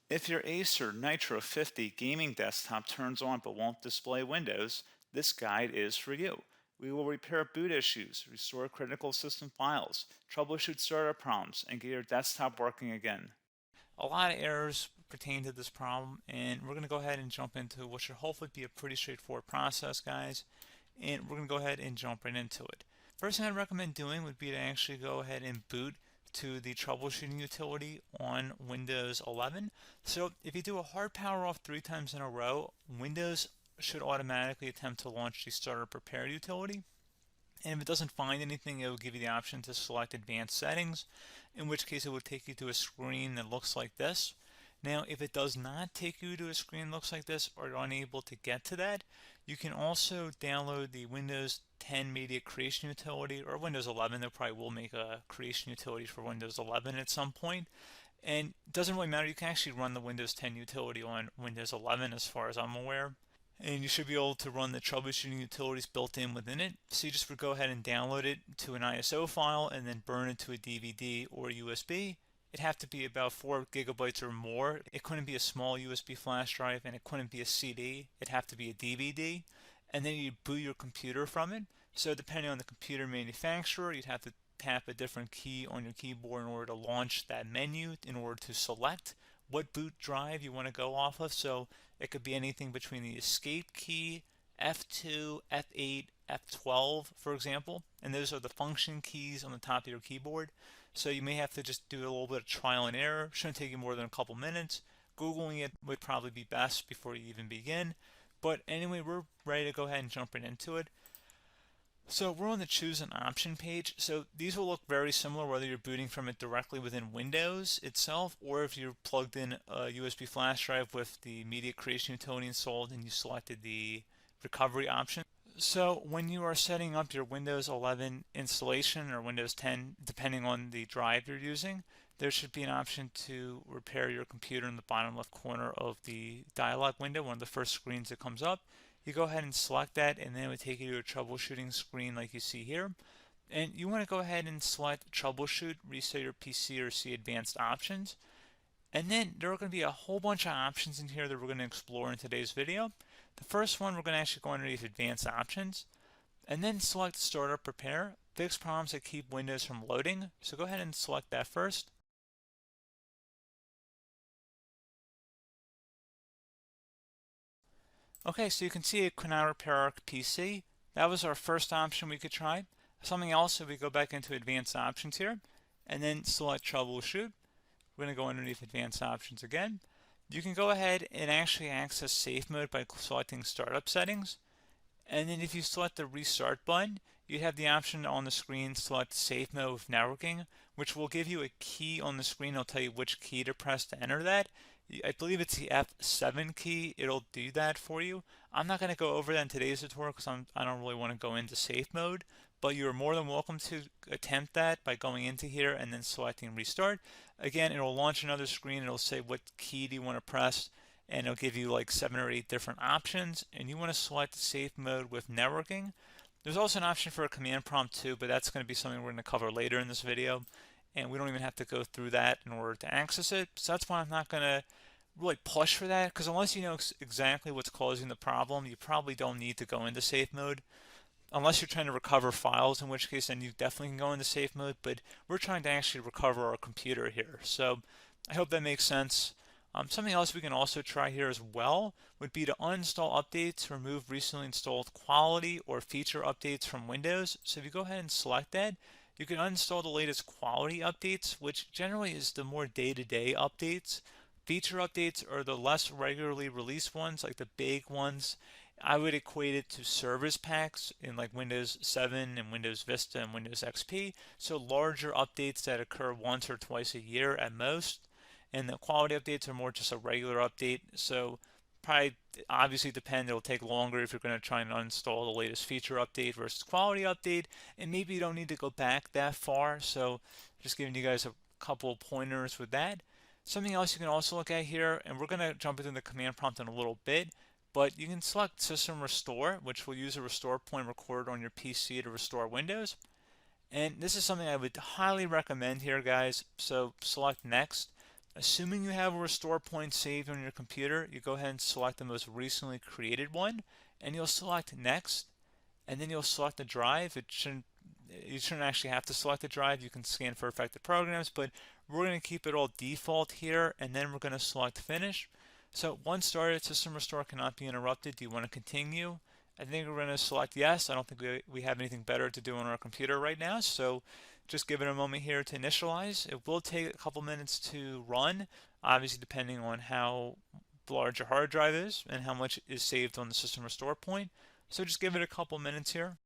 If your Acer Nitro 50 gaming desktop turns on but won't display Windows, this guide is for you. We will repair boot issues, restore critical system files, troubleshoot startup problems, and get your desktop working again. A lot of errors pertain to this problem, and we're going to go ahead and jump into what should hopefully be a pretty straightforward process, guys. And we're going to go ahead and jump right into it. First thing I'd recommend doing would be to actually go ahead and boot to the troubleshooting utility on Windows 11. So if you do a hard power off 3 times in a row, Windows should automatically attempt to launch the startup prepare utility. And if it doesn't find anything, it will give you the option to select advanced settings, in which case it will take you to a screen that looks like this. Now, if it does not take you to a screen that looks like this, or you're unable to get to that, you can also download the Windows 10 Media Creation Utility, or Windows 11. They probably will make a creation utility for Windows 11 at some point. And it doesn't really matter, you can actually run the Windows 10 utility on Windows 11 as far as I'm aware. And you should be able to run the troubleshooting utilities built in within it. So you just would go ahead and download it to an ISO file and then burn it to a DVD or USB. It'd have to be about 4 gigabytes or more. It couldn't be a small USB flash drive, and it couldn't be a CD. It'd have to be a DVD. And then you'd boot your computer from it. So depending on the computer manufacturer, you'd have to tap a different key on your keyboard in order to launch that menu, in order to select what boot drive you want to go off of. So it could be anything between the escape key, F2, F8, F12, for example, and those are the function keys on the top of your keyboard. So you may have to just do a little bit of trial and error. Shouldn't take you more than a couple minutes. Googling it would probably be best before you even begin. But anyway, we're ready to go ahead and jump right into it. So we're on the choose an option page. So these will look very similar whether you're booting from it directly within Windows itself, or if you're plugged in a USB flash drive with the media creation utility installed and you selected the recovery option. So when you are setting up your Windows 11 installation or Windows 10, depending on the drive you're using, there should be an option to repair your computer in the bottom left corner of the dialog window, one of the first screens that comes up. You go ahead and select that, and then it would take you to a troubleshooting screen like you see here. And you want to go ahead and select troubleshoot, reset your PC, or see advanced options. And then there are going to be a whole bunch of options in here that we're going to explore in today's video. The first one, we're going to actually go underneath advanced options and then select startup prepare, fix problems that keep Windows from loading. So go ahead and select that first. Okay, so you can see it could not repair our PC. That was our first option we could try. Something else, if we go back into advanced options here and then select troubleshoot, we're going to go underneath advanced options again. You can go ahead and actually access safe mode by selecting startup settings. And then if you select the restart button, you have the option on the screen select safe mode with networking, which will give you a key on the screen. It'll tell you which key to press to enter that. I believe it's the F7 key. It'll do that for you. I'm not going to go over that in today's tutorial because I don't really want to go into safe mode, but you're more than welcome to attempt that by going into here and then selecting restart. Again, it'll launch another screen. It'll say what key do you want to press, and it'll give you like 7 or 8 different options, and you want to select safe mode with networking. There's also an option for a command prompt too, but that's going to be something we're going to cover later in this video, and we don't even have to go through that in order to access it. So that's why I'm not going to really push for that, because unless you know exactly what's causing the problem, you probably don't need to go into safe mode. Unless you're trying to recover files, in which case then you definitely can go into safe mode, but we're trying to actually recover our computer here. So I hope that makes sense. Something else we can also try here as well would be to uninstall updates, remove recently installed quality or feature updates from Windows. So if you go ahead and select that, you can uninstall the latest quality updates, which generally is the more day-to-day updates. Feature updates are the less regularly released ones, like the big ones. I would equate it to service packs in like Windows 7 and Windows Vista and Windows XP. So larger updates that occur once or twice a year at most. And the quality updates are more just a regular update. So probably obviously depend, it'll take longer if you're going to try and uninstall the latest feature update versus quality update. And maybe you don't need to go back that far. So just giving you guys a couple of pointers with that. Something else you can also look at here, and we're going to jump into the command prompt in a little bit, but you can select System Restore, which will use a restore point recorded on your PC to restore Windows. And this is something I would highly recommend here, guys. So select Next. Assuming you have a restore point saved on your computer, you go ahead and select the most recently created one, and you'll select next, and then you'll select the drive. You shouldn't actually have to select the drive. You can scan for affected programs, but we're going to keep it all default here, and then we're going to select finish. So once started, system restore cannot be interrupted. Do you want to continue? I think we're going to select yes. I don't think we have anything better to do on our computer right now, so just give it a moment here to initialize. It will take a couple minutes to run, obviously depending on how large your hard drive is and how much is saved on the system restore point. So just give it a couple minutes here.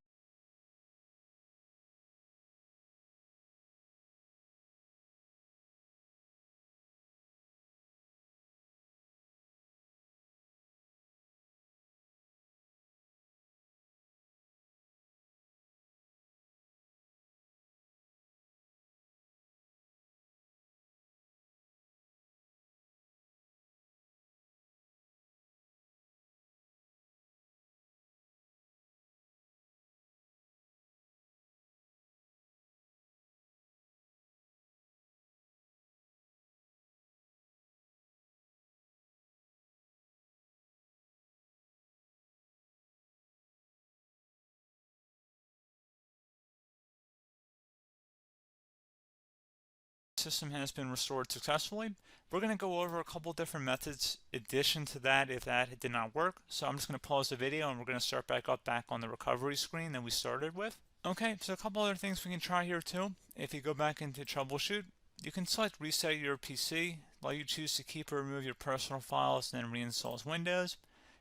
System has been restored successfully. We're going to go over a couple different methods addition to that if that did not work. So I'm just going to pause the video and we're going to start back on the recovery screen that we started with. Okay, so a couple other things we can try here too. If you go back into troubleshoot, you can select reset your PC, while you choose to keep or remove your personal files and then reinstalls Windows.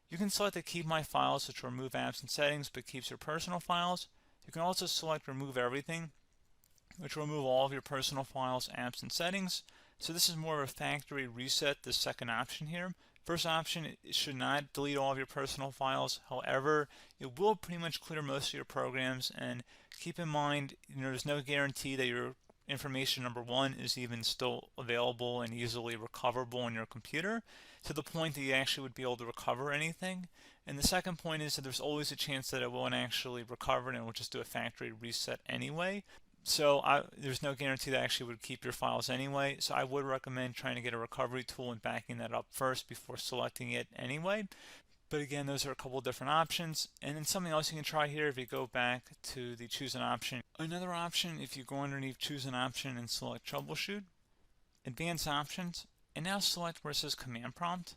You can select to keep my files, which will remove apps and settings but keeps your personal files. You can also select remove everything, which will remove all of your personal files, apps, and settings. So this is more of a factory reset, the second option here. First option, it should not delete all of your personal files. However, it will pretty much clear most of your programs. And keep in mind, there's no guarantee that your information, number one, is even still available and easily recoverable on your computer to the point that you actually would be able to recover anything. And the second point is that there's always a chance that it won't actually recover and it will just do a factory reset anyway. So there's no guarantee that actually would keep your files anyway. So I would recommend trying to get a recovery tool and backing that up first before selecting it anyway. But again, those are a couple different options. And then something else you can try here if you go back to the choose an option. Another option, if you go underneath choose an option and select troubleshoot, advanced options, and now select where it says command prompt.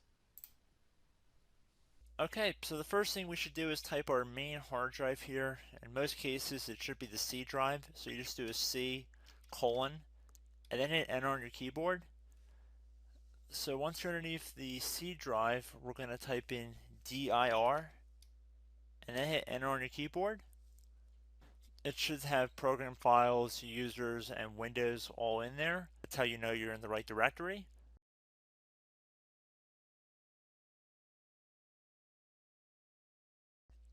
Okay, so the first thing we should do is type our main hard drive here. In most cases, it should be the C drive. So you just do a C colon and then hit enter on your keyboard. So once you're underneath the C drive, we're going to type in dir and then hit enter on your keyboard. It should have program files, users, and Windows all in there. That's how you know you're in the right directory.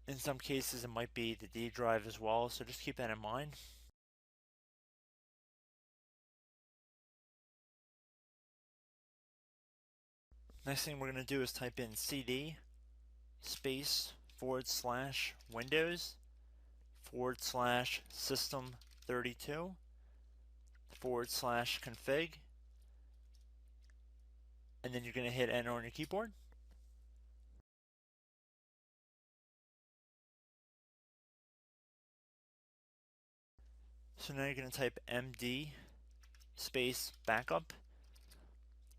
In some cases, it might be the D drive as well, so just keep that in mind. Next thing we're going to do is type in cd space / Windows / system 32 / config, and then you're going to hit enter on your keyboard. So now you're going to type md space backup.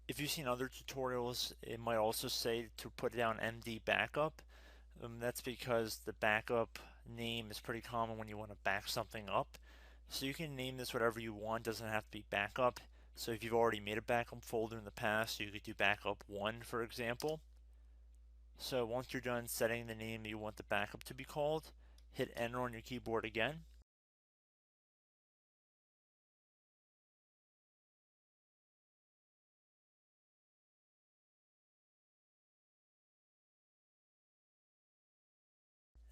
If you've seen other tutorials, it might also say to put down md backup. That's because the backup name is pretty common when you want to back something up. So you can name this whatever you want, doesn't have to be backup. So if you've already made a backup folder in the past, you could do backup 1, for example. So once you're done setting the name you want the backup to be called, hit enter on your keyboard again.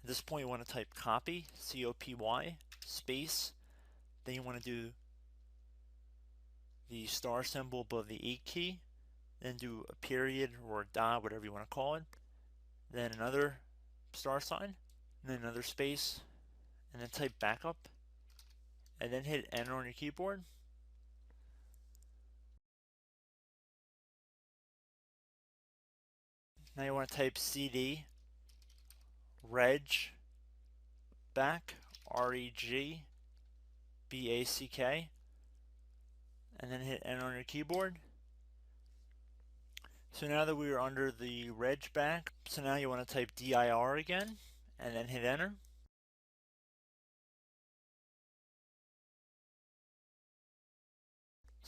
At this point, you want to type copy, C-O-P-Y, space. Then you want to do the star symbol above the 8 key. Then do a period or a dot, whatever you want to call it. Then another star sign, and then another space, and then type backup. And then hit enter on your keyboard. Now you want to type cd reg back, REG BACK, and then hit enter on your keyboard. So now that we are under the reg back, so now you want to type dir again and then hit enter.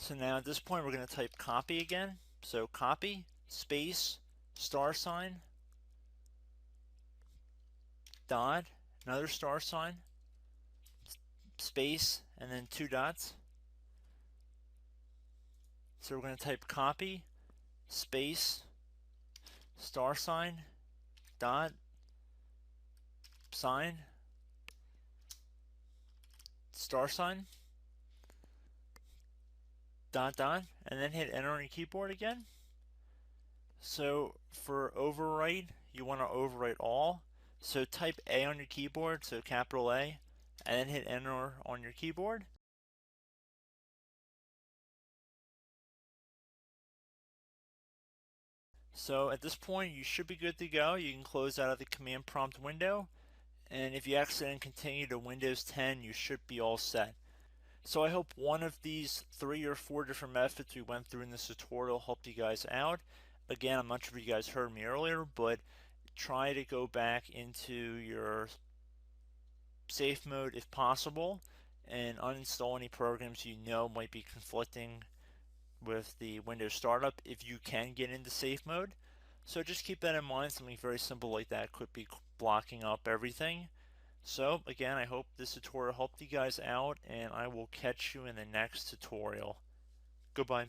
So now at this point we're going to type copy again. So copy space $, dot, another $, space, and then 2 dots. So we're going to type copy space $, dot, sign, $, dot dot, and then hit enter on your keyboard again. So for overwrite, you want to overwrite all. So type A on your keyboard, so capital A, and then hit enter on your keyboard. So at this point, you should be good to go. You can close out of the command prompt window, and if you accidentally continue to Windows 10, you should be all set. So I hope one of these 3 or 4 different methods we went through in this tutorial helped you guys out. Again, I'm not sure if you guys heard me earlier, but try to go back into your safe mode if possible and uninstall any programs you know might be conflicting with the Windows startup if you can get into safe mode. So just keep that in mind. Something very simple like that could be blocking up everything. So again, I hope this tutorial helped you guys out, and I will catch you in the next tutorial. Goodbye.